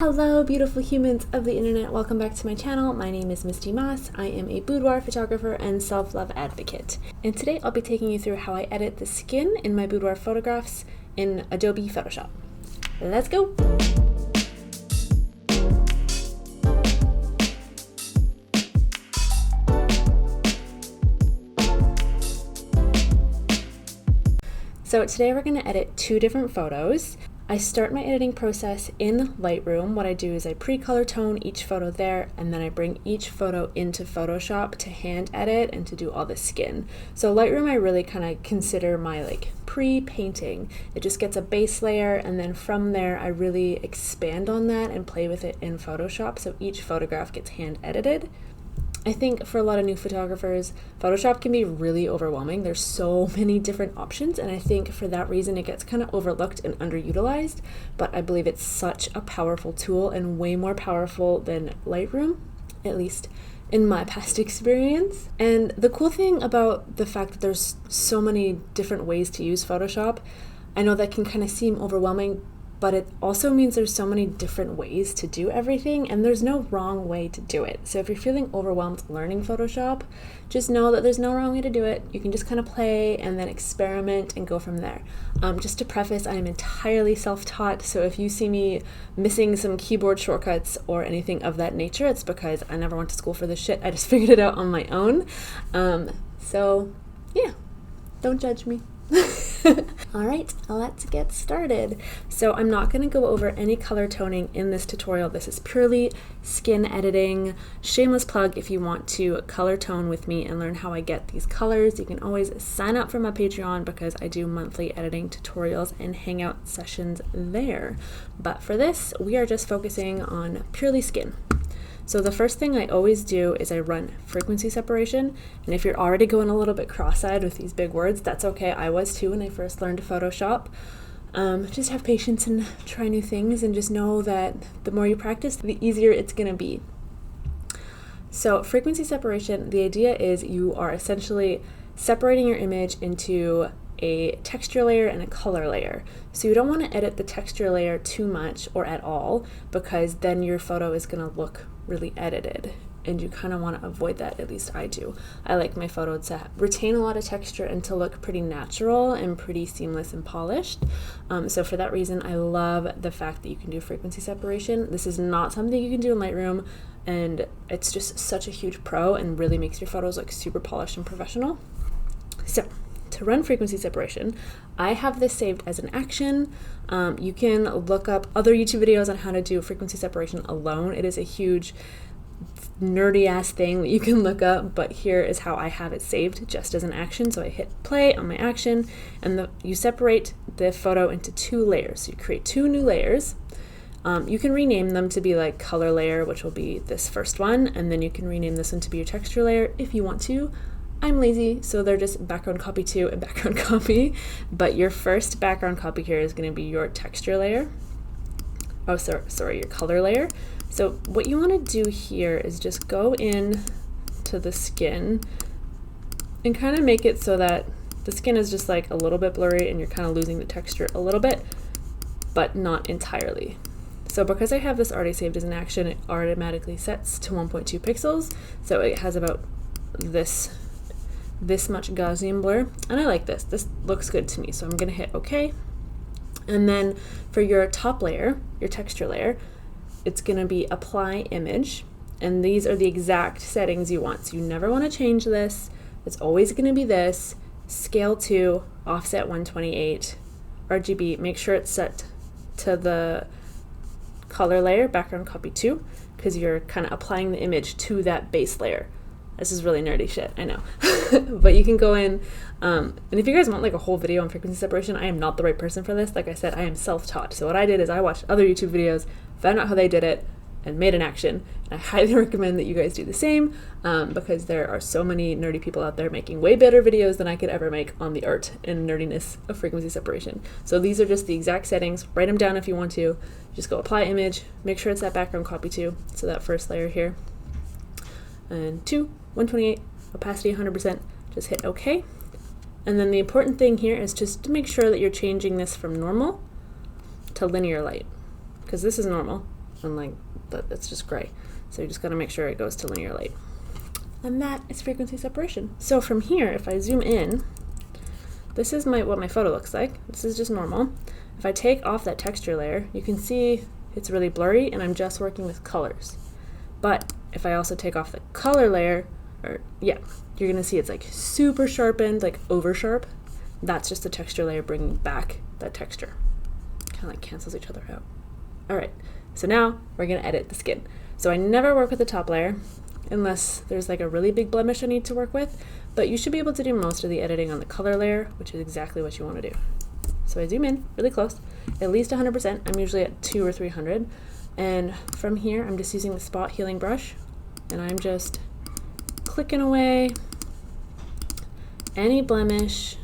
Hello beautiful humans of the internet, welcome back to my channel. My name is Misty Moss. I am a boudoir photographer and self-love advocate. And today I'll be taking you through how I edit the skin in my boudoir photographs in Adobe Photoshop. Let's go! So today we're going to edit two different photos. I start my editing process in Lightroom. What I do is I pre-color tone each photo there, and then I bring each photo into Photoshop to hand edit and to do all the skin. So Lightroom I really kind of consider my pre-painting. It just gets a base layer, and then from there I really expand on that and play with it in Photoshop, so each photograph gets hand edited. I think for a lot of new photographers, Photoshop can be really overwhelming. There's so many different options, and I think for that reason it gets kind of overlooked and underutilized, but I believe it's such a powerful tool and way more powerful than Lightroom, at least in my past experience. And the cool thing about the fact that there's so many different ways to use Photoshop, I know that can kind of seem overwhelming, but it also means there's so many different ways to do everything, and there's no wrong way to do it. So if you're feeling overwhelmed learning Photoshop, just know that there's no wrong way to do it. You can just kind of play and then experiment and go from there. Just to preface, I am entirely self-taught, so if you see me missing some keyboard shortcuts or anything of that nature, it's because I never went to school for this shit. I just figured it out on my own. So yeah, don't judge me. Alright, let's get started. So I'm not going to go over any color toning in this tutorial. This is purely skin editing. Shameless plug, if you want to color tone with me and learn how I get these colors, you can always sign up for my Patreon because I do monthly editing tutorials and hangout sessions there. But for this, we are just focusing on purely skin. So the first thing I always do is I run frequency separation, and if you're already going a little bit cross-eyed with these big words, that's okay. I was too when I first learned Photoshop. Just have patience and try new things, and just know that the more you practice, the easier it's going to be. So frequency separation, the idea is you are essentially separating your image into a texture layer and a color layer. So you don't want to edit the texture layer too much or at all, because then your photo is going to look really edited, and you kind of want to avoid that. At least I do. I like my photo to retain a lot of texture and to look pretty natural and pretty seamless and polished. So for that reason, I love the fact that you can do frequency separation. This is not something you can do in Lightroom, and it's just such a huge pro and really makes your photos look super polished and professional. So to run frequency separation, I have this saved as an action. You can look up other YouTube videos on how to do frequency separation alone. It is a huge nerdy ass thing that you can look up, but here is how I have it saved just as an action. So I hit play on my action, and you separate the photo into two layers. So you create two new layers. You can rename them to be like color layer, which will be this first one, and then you can rename this one to be your texture layer if you want to. I'm lazy, so they're just background copy 2 and background copy, but your first background copy here is going to be your texture layer. Oh, sorry, your color layer. So what you want to do here is just go in to the skin and kind of make it so that the skin is just like a little bit blurry and you're kind of losing the texture a little bit, but not entirely. So because I have this already saved as an action, it automatically sets to 1.2 pixels, so it has about this much Gaussian blur, and I like this. This looks good to me, so I'm gonna hit OK. And then for your top layer, your texture layer, it's gonna be apply image, and these are the exact settings you want. So you never want to change this. It's always gonna be this. Scale 2, offset 128, RGB. Make sure it's set to the color layer, background copy 2, because you're kind of applying the image to that base layer. This is really nerdy shit, I know. But you can go in, and if you guys want like a whole video on frequency separation, I am not the right person for this. Like I said, I am self-taught. So what I did is I watched other YouTube videos, found out how they did it, and made an action. And I highly recommend that you guys do the same, because there are so many nerdy people out there making way better videos than I could ever make on the art and nerdiness of frequency separation. So these are just the exact settings. Write them down if you want to. Just go apply image, make sure it's that background copy 2, so that first layer here. And 2, 128, opacity 100%, just hit OK. And then the important thing here is just to make sure that you're changing this from normal to linear light, because this is normal unlike that's just gray. So you just got to make sure it goes to linear light. And that is frequency separation. So from here, if I zoom in, this is what my photo looks like. This is just normal. If I take off that texture layer, you can see it's really blurry and I'm just working with colors. But if I also take off the color layer, you're gonna see it's like super sharpened, like over sharp. That's just the texture layer bringing back that texture. Kind of like cancels each other out. All right, so now we're gonna edit the skin. So I never work with the top layer unless there's like a really big blemish I need to work with, but you should be able to do most of the editing on the color layer, which is exactly what you want to do. So I zoom in really close, at least 100%. I'm usually at 200 or 300. And from here, I'm just using the spot healing brush and I'm just clicking away any blemish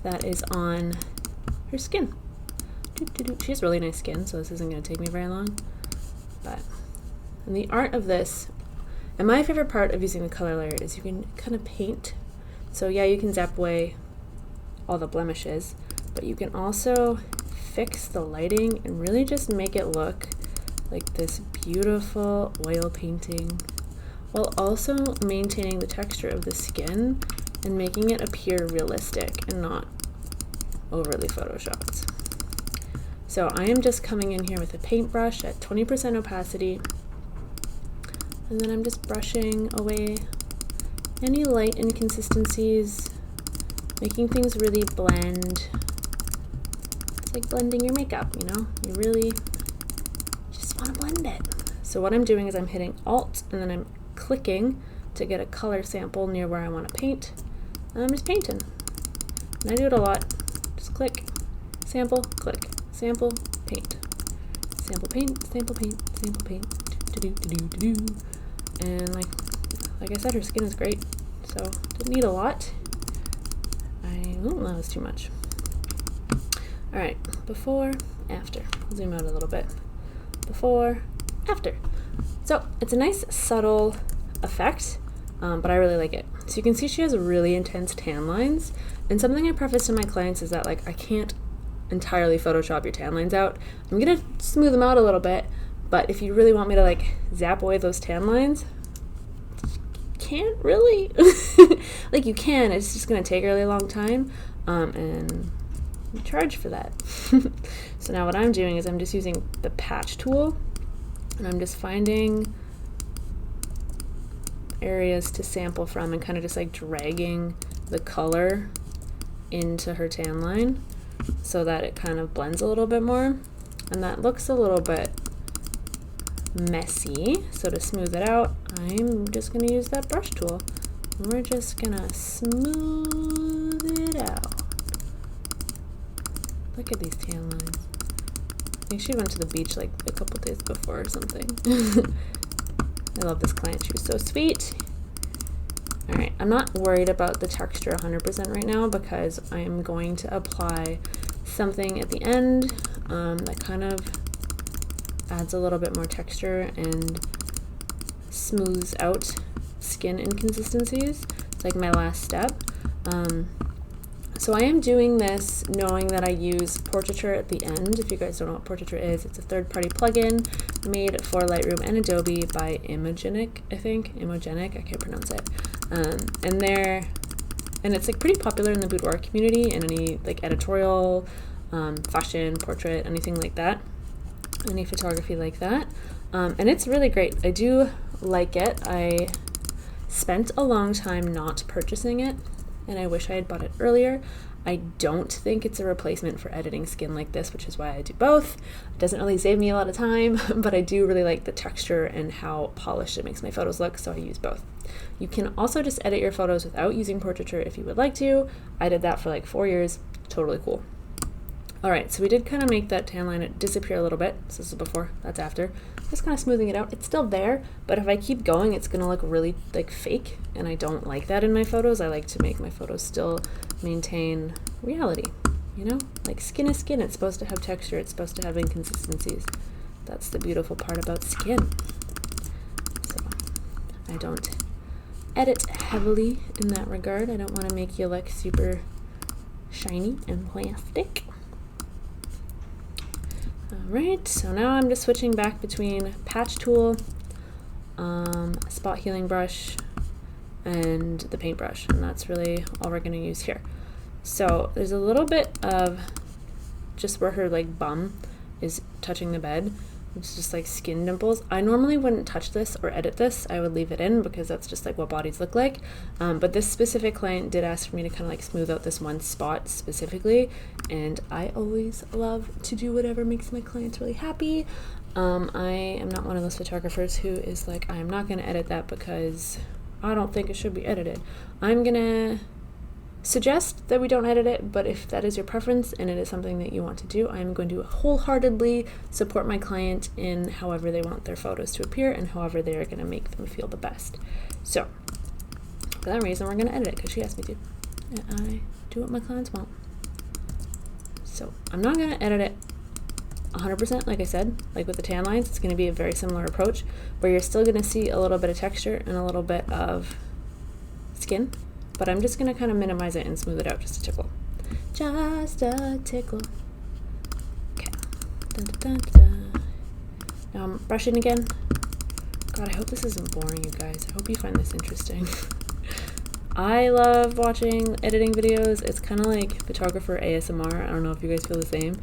that is on her skin. She has really nice skin, so this isn't going to take me very long. And the art of this, and my favorite part of using the color layer is you can kind of paint. So yeah, you can zap away all the blemishes, but you can also fix the lighting and really just make it look like this beautiful oil painting, while also maintaining the texture of the skin and making it appear realistic and not overly photoshopped. So I am just coming in here with a paintbrush at 20% opacity, and then I'm just brushing away any light inconsistencies, making things really blend. It's like blending your makeup, you know? You really just want to blend it. So what I'm doing is I'm hitting Alt and then I'm clicking to get a color sample near where I want to paint. And I'm just painting. And I do it a lot. Just click, sample, click, sample, paint. Sample, paint, sample, paint, sample, paint. Do-do-do-do-do-do. And like I said, her skin is great. So didn't need a lot. That was too much. All right, before, after. Zoom out a little bit. Before, after. So it's a nice subtle effect, but I really like it. So you can see she has really intense tan lines. And something I preface to my clients is that like I can't entirely Photoshop your tan lines out. I'm gonna smooth them out a little bit, but if you really want me to like zap away those tan lines, can't really. Like you can, it's just gonna take a really long time, and you charge for that. So now what I'm doing is I'm just using the patch tool and I'm just finding areas to sample from and kind of just like dragging the color into her tan line so that it kind of blends a little bit more, and that looks a little bit messy. So to smooth it out, I'm just going to use that brush tool and we're just going to smooth it out. Look at these tan lines. I think she went to the beach like a couple days before or something. I love this client. She was so sweet. All right, I'm not worried about the texture 100% right now because I'm going to apply something at the end that kind of adds a little bit more texture and smooths out skin inconsistencies. It's like my last step. So I am doing this knowing that I use Portraiture at the end. If you guys don't know what Portraiture is, it's a third-party plugin made for Lightroom and Adobe by Imagenomic, I think. Imagenomic, I can't pronounce it. And it's like pretty popular in the boudoir community and any like editorial, fashion, portrait, anything like that. Any photography like that. And it's really great. I do like it. I spent a long time not purchasing it, and I wish I had bought it earlier. I don't think it's a replacement for editing skin like this, which is why I do both. It doesn't really save me a lot of time, but I do really like the texture and how polished it makes my photos look, so I use both. You can also just edit your photos without using Portraiture if you would like to. I did that for like 4 years. Totally cool. All right, so we did kind of make that tan line disappear a little bit. So this is before, that's after. Just kind of smoothing it out. It's still there, but if I keep going, it's gonna look really like fake, and I don't like that in my photos. I like to make my photos still maintain reality, you know? Like skin is skin. It's supposed to have texture. It's supposed to have inconsistencies. That's the beautiful part about skin. So I don't edit heavily in that regard. I don't want to make you look super shiny and plastic. Alright, so now I'm just switching back between patch tool, spot healing brush, and the paintbrush, and that's really all we're going to use here. So there's a little bit of just where her like bum is touching the bed. It's just like skin dimples. I normally wouldn't touch this or edit this. I would leave it in because that's just like what bodies look like. But this specific client did ask for me to kind of like smooth out this one spot specifically. And I always love to do whatever makes my clients really happy. I am not one of those photographers who is like, I'm not going to edit that because I don't think it should be edited. I'm going to suggest that we don't edit it, but if that is your preference and it is something that you want to do, I'm going to wholeheartedly support my client in however they want their photos to appear and however they are going to make them feel the best. So for that reason, we're going to edit it because she asked me to, and I do what my clients want. So I'm not going to edit it 100%, like I said, like with the tan lines. It's going to be a very similar approach where you're still going to see a little bit of texture and a little bit of skin, but I'm just going to kind of minimize it and smooth it out just a tickle. Just a tickle. Okay. Dun, dun, dun, dun. Now I'm brushing again. God, I hope this isn't boring, you guys. I hope you find this interesting. I love watching editing videos. It's kind of like photographer ASMR. I don't know if you guys feel the same.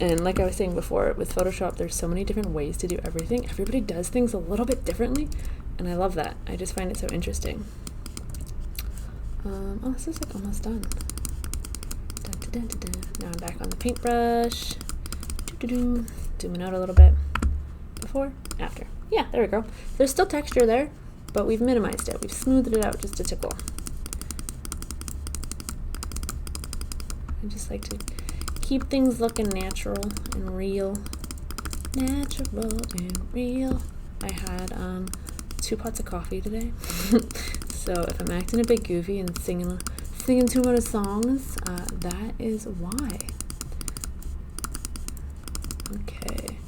And like I was saying before, with Photoshop, there's so many different ways to do everything. Everybody does things a little bit differently, and I love that. I just find it so interesting. Oh, this is like almost done. Dun, dun, dun, dun, dun. Now I'm back on the paintbrush. Zooming out a little bit. Before, after. Yeah, there we go. There's still texture there, but we've minimized it. We've smoothed it out just a tickle. I just like to keep things looking natural and real. Natural and real. I had 2 pots of coffee today. So if I'm acting a bit goofy and singing too many songs, that is why. Okay.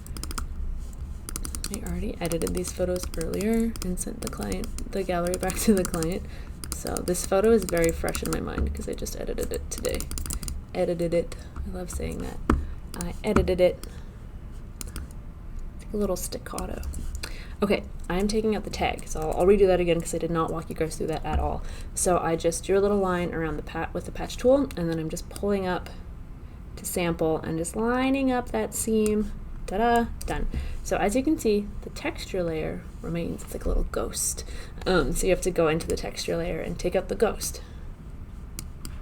I already edited these photos earlier and sent the gallery back to the client. So this photo is very fresh in my mind because I just edited it today. Edited it. I love saying that. I edited it. It's like a little staccato. Okay, I'm taking out the tag, so I'll redo that again because I did not walk you guys through that at all. So I just drew a little line around the with the patch tool, and then I'm just pulling up to sample and just lining up that seam. Ta-da, done. So as you can see, the texture layer remains. It's like a little ghost. So you have to go into the texture layer and take out the ghost.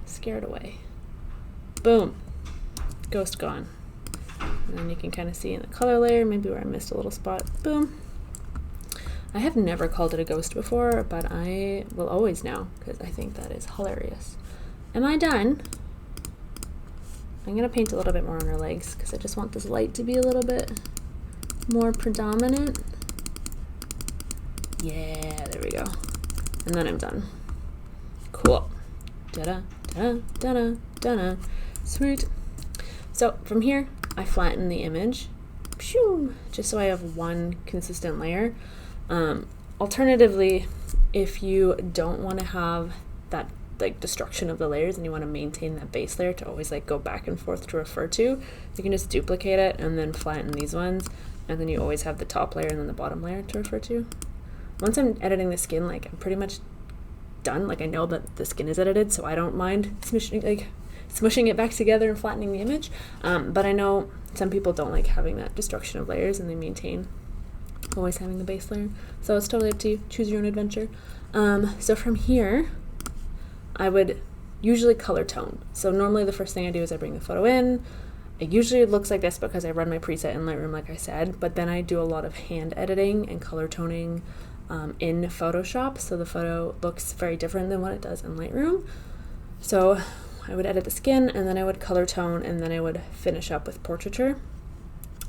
Scare it away. Boom. Ghost gone. And then you can kind of see in the color layer, maybe where I missed a little spot. Boom. I have never called it a ghost before, but I will always now because I think that is hilarious. Am I done? I'm going to paint a little bit more on her legs because I just want this light to be a little bit more predominant. Yeah, there we go. And then I'm done. Cool. Da-da, da-da, da-da, da-da. Sweet. So from here, I flatten the image, just so I have one consistent layer. Alternatively, if you don't want to have that like destruction of the layers and you want to maintain that base layer to always like go back and forth to refer to, you can just duplicate it and then flatten these ones, and then you always have the top layer and then the bottom layer to refer to. Once I'm editing the skin, like I'm pretty much done. Like I know that the skin is edited, so I don't mind smushing it back together and flattening the image. But I know some people don't like having that destruction of layers and they maintain always having the base layer. So it's totally up to you. Choose your own adventure. So from here, I would usually color tone. So normally the first thing I do is I bring the photo in. It usually looks like this because I run my preset in Lightroom, like I said, but then I do a lot of hand editing and color toning in Photoshop. So the photo looks very different than what it does in Lightroom. So I would edit the skin and then I would color tone and then I would finish up with portraiture.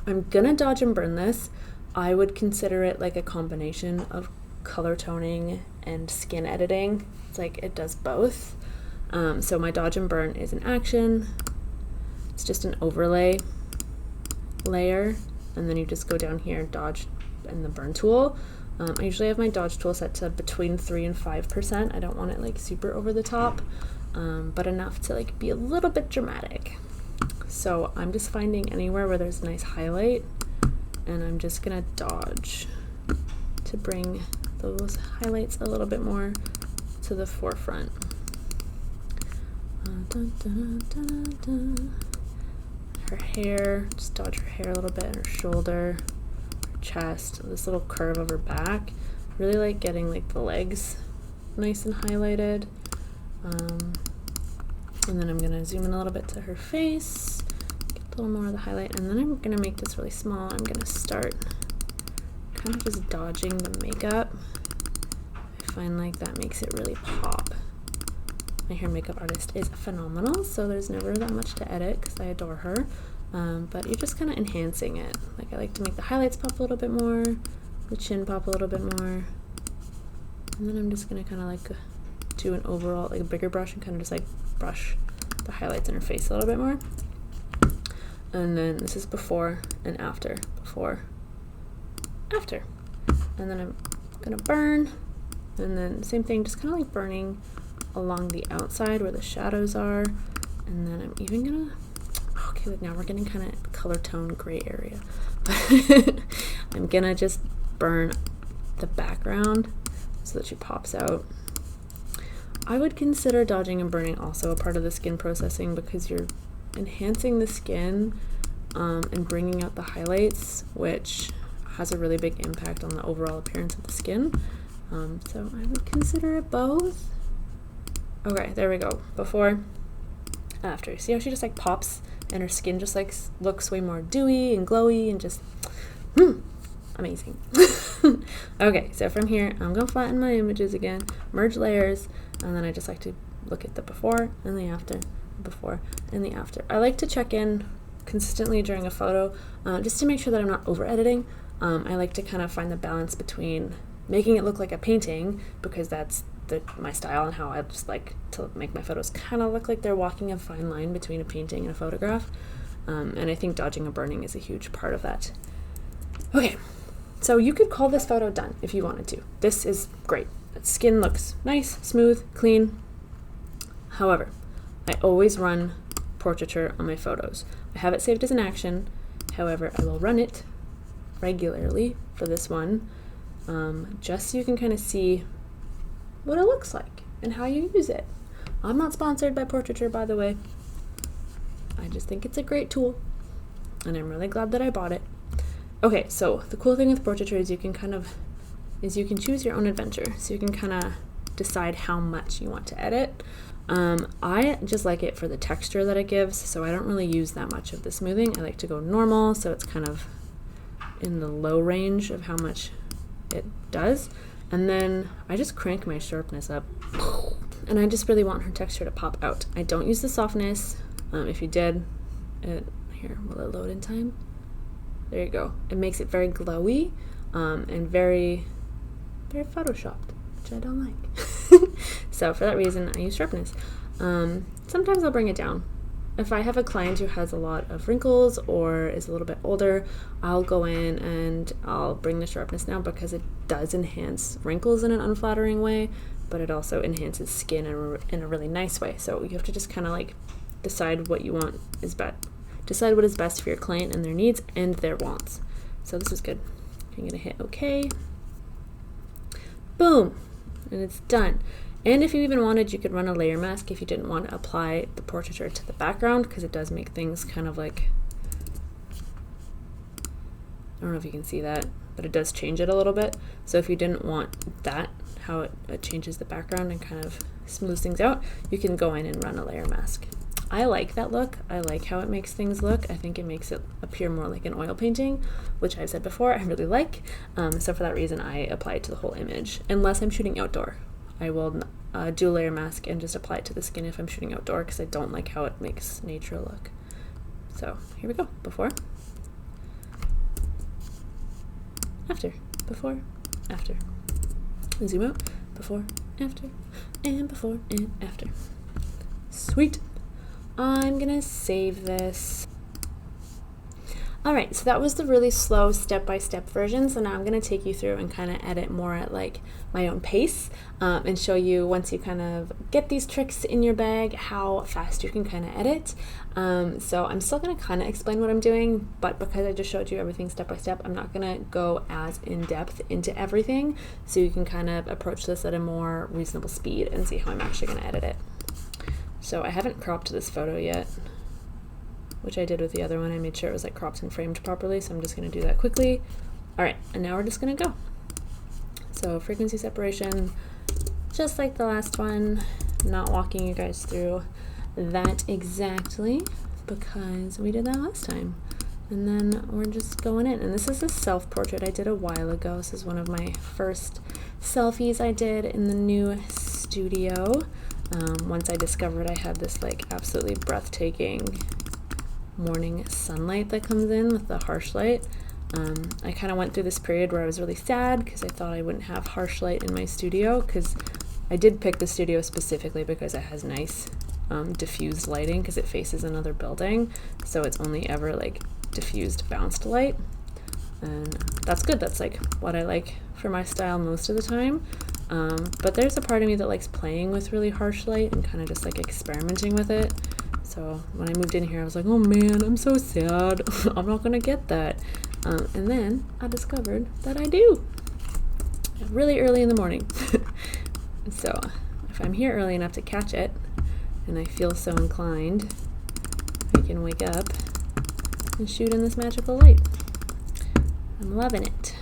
I'm gonna dodge and burn this. I would consider it like a combination of color toning and skin editing. It's like it does both. So my dodge and burn is an action. It's just an overlay layer, and then you just go down here, dodge, and the burn tool. I usually have my dodge tool set to between 3 and 5%. I don't want it like super over the top, but enough to like be a little bit dramatic. So I'm just finding anywhere where there's a nice highlight, and I'm just gonna dodge to bring those highlights a little bit more to the forefront. Her hair, just dodge her hair a little bit, her shoulder, her chest, this little curve of her back. Really like getting like the legs nice and highlighted. And then I'm gonna zoom in a little bit to her face, get a little more of the highlight, and then I'm gonna make this really small. I'm gonna start kind of just dodging the makeup. I find like that makes it really pop. My hair and makeup artist is phenomenal, so there's never that much to edit because I adore her. But you're just kind of enhancing it. Like I like to make the highlights pop a little bit more, the chin pop a little bit more, and then I'm just gonna kind of like do an overall, like a bigger brush, and kind of just like brush the highlights in her face a little bit more. And then this is before and after, before, after. And then I'm gonna burn, and then same thing, just kind of like burning along the outside where the shadows are. And then I'm even gonna, okay, like now we're getting kind of color tone gray area. I'm gonna just burn the background so that she pops out. I would consider dodging and burning also a part of the skin processing, because you're enhancing the skin and bringing out the highlights, which has a really big impact on the overall appearance of the skin. So I would consider it both. Okay, there we go. Before, after. See how she just like pops and her skin just like looks way more dewy and glowy and just amazing. Okay, so from here I'm gonna flatten my images again, merge layers, and then I just like to look at the before and the after, before and the after. I like to check in consistently during a photo just to make sure that I'm not over editing. I like to kind of find the balance between making it look like a painting, because that's my style and how I just like to make my photos kind of look like they're walking a fine line between a painting and a photograph. And I think dodging and burning is a huge part of that. Okay, so you could call this photo done if you wanted to. This is great. The skin looks nice, smooth, clean. However, I always run portraiture on my photos. I have it saved as an action. However, I will run it regularly for this one, just so you can kind of see what it looks like and how you use it. I'm not sponsored by portraiture, by the way. I just think it's a great tool, and I'm really glad that I bought it. Okay, so the cool thing with portraiture is you can choose your own adventure. So you can kind of decide how much you want to edit. I just like it for the texture that it gives, so I don't really use that much of the smoothing. I like to go normal, so it's kind of in the low range of how much it does. And then I just crank my sharpness up, and I just really want her texture to pop out. I don't use the softness. If you did, here, will it load in time? There you go. It makes it very glowy and very, very photoshopped, which I don't like. So for that reason, I use sharpness. Sometimes I'll bring it down. If I have a client who has a lot of wrinkles or is a little bit older, I'll go in and I'll bring the sharpness down, because it does enhance wrinkles in an unflattering way, but it also enhances skin in a really nice way. So you have to just kind of like decide what you want is best. Decide what is best for your client and their needs and their wants. So this is good. I'm gonna hit OK. Boom, and it's done. And if you even wanted, you could run a layer mask if you didn't want to apply the portraiture to the background, because it does make things kind of like, I don't know if you can see that, but it does change it a little bit. So if you didn't want that, how it changes the background and kind of smooths things out, you can go in and run a layer mask. I like that look. I like how it makes things look. I think it makes it appear more like an oil painting, which I've said before I really like. So for that reason, I apply it to the whole image, unless I'm shooting outdoor. I will do a layer mask and just apply it to the skin if I'm shooting outdoor, because I don't like how it makes nature look. So here we go. Before, after, before, after. Zoom out. Before, after, and before and after. Sweet. I'm gonna save this. All right, so that was the really slow step-by-step version. So now I'm going to take you through and kind of edit more at like my own pace, and show you, once you kind of get these tricks in your bag, how fast you can kind of edit. So I'm still going to kind of explain what I'm doing, but because I just showed you everything step by step, I'm not going to go as in depth into everything, so you can kind of approach this at a more reasonable speed and see how I'm actually going to edit it. So I haven't cropped this photo yet, which I did with the other one. I made sure it was like cropped and framed properly, so I'm just going to do that quickly. All right, and now we're just going to go. So frequency separation, just like the last one. Not walking you guys through that exactly because we did that last time. And then we're just going in. And this is a self-portrait I did a while ago. This is one of my first selfies I did in the new studio. Once I discovered I had this like absolutely breathtaking morning sunlight that comes in with the harsh light. I kind of went through this period where I was really sad because I thought I wouldn't have harsh light in my studio, because I did pick the studio specifically because it has nice diffused lighting because it faces another building, so it's only ever like diffused bounced light, and that's good. That's like what I like for my style most of the time. But there's a part of me that likes playing with really harsh light and kind of just like experimenting with it. So when I moved in here, I was like, oh man, I'm so sad. I'm not gonna get that. And then I discovered that I do, really early in the morning. So if I'm here early enough to catch it, and I feel so inclined, I can wake up and shoot in this magical light. I'm loving it.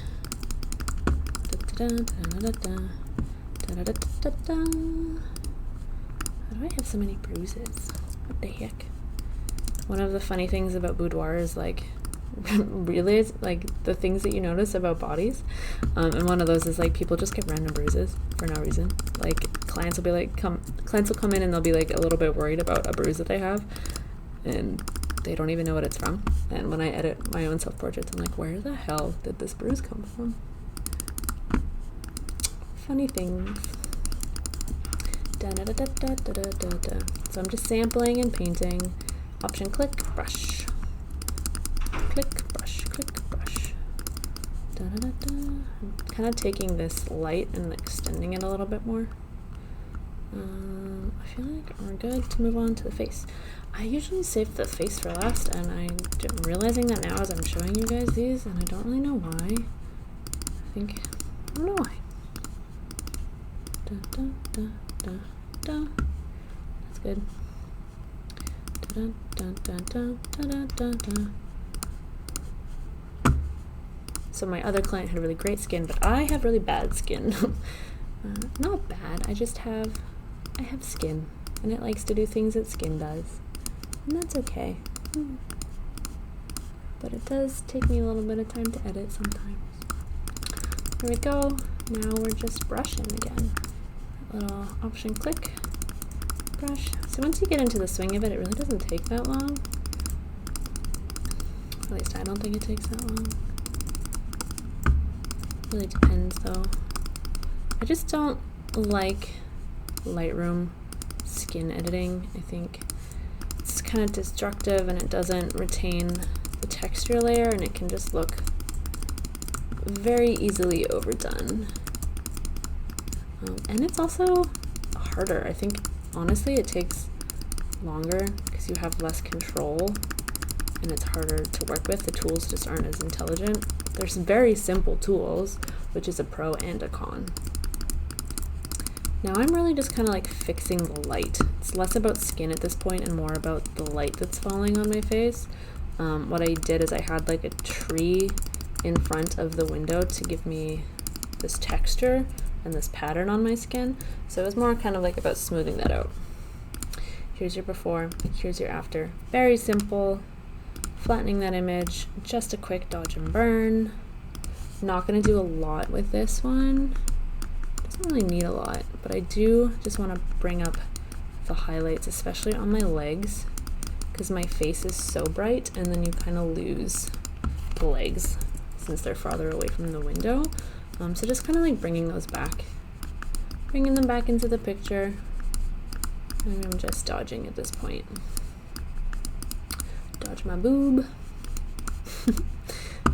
How do I have so many bruises? What the heck? One of the funny things about Boudoir is like realize like the things that you notice about bodies, and one of those is like people just get random bruises for no reason. Like clients will come in and they'll be like a little bit worried about a bruise that they have, and they don't even know what it's from. And when I edit my own self-portraits, I'm like, where the hell did this bruise come from? Funny things. So I'm just sampling and painting. Option click, brush. Click, brush, click, brush. I'm kind of taking this light and extending it a little bit more. I feel like we're good to move on to the face. I usually save the face for last, and I'm realizing that now as I'm showing you guys these, and I don't really know why. I don't know why. That's good. So my other client had really great skin, but I have really bad skin. Not bad, I have skin, and it likes to do things that skin does, and that's okay. But it does take me a little bit of time to edit sometimes. There we go. Now we're just brushing again. Little option click, brush. So once you get into the swing of it, it really doesn't take that long. At least I don't think it takes that long. Really depends though. I just don't like Lightroom skin editing. I think it's kind of destructive and it doesn't retain the texture layer, and it can just look very easily overdone. And it's also harder. I think honestly it takes longer because you have less control and it's harder to work with. The tools just aren't as intelligent. There's very simple tools, which is a pro and a con. Now I'm really just kind of like fixing the light. It's less about skin at this point and more about the light that's falling on my face. What I did is I had like a tree in front of the window to give me this texture and this pattern on my skin. So it was more kind of like about smoothing that out. Here's your before, here's your after. Very simple. Flattening that image, just a quick dodge and burn. Not gonna do a lot with this one. Doesn't really need a lot, but I do just want to bring up the highlights, especially on my legs, because my face is so bright, and then you kind of lose the legs since they're farther away from the window. So just kind of like bringing those back, bringing them back into the picture, and I'm just dodging at this point. Dodge my boob.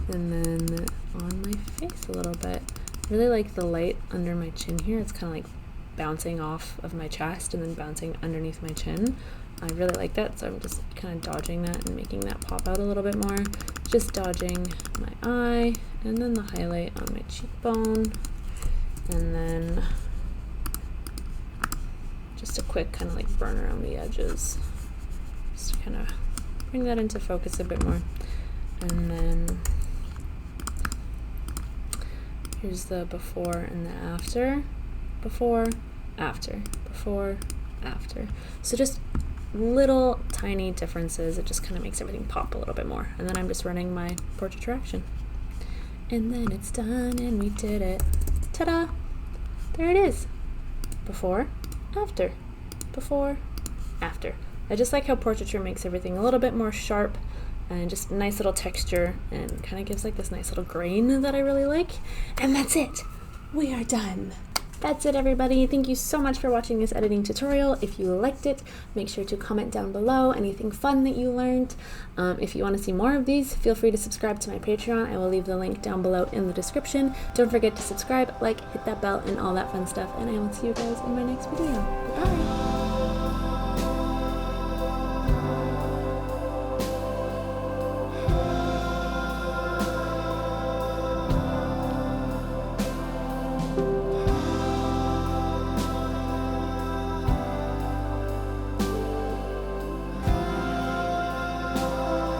And then on my face a little bit. I really like the light under my chin here. It's kind of like bouncing off of my chest and then bouncing underneath my chin. I really like that, so I'm just kind of dodging that and making that pop out a little bit more. Just dodging my eye, and then the highlight on my cheekbone, and then just a quick kind of like burn around the edges. Just to kind of bring that into focus a bit more. And then here's the before and the after. Before, after, before, after. So just little tiny differences. It just kind of makes everything pop a little bit more. And then I'm just running my portrait traction. And then it's done and we did it. Ta-da! There it is. Before, after, before, after. I just like how portraiture makes everything a little bit more sharp and just nice little texture and kind of gives like this nice little grain that I really like. And that's it. We are done. That's it, everybody. Thank you so much for watching this editing tutorial. If you liked it, make sure to comment down below anything fun that you learned. If you want to see more of these, feel free to subscribe to my Patreon. I will leave the link down below in the description. Don't forget to subscribe, like, hit that bell, and all that fun stuff. And I will see you guys in my next video. Bye!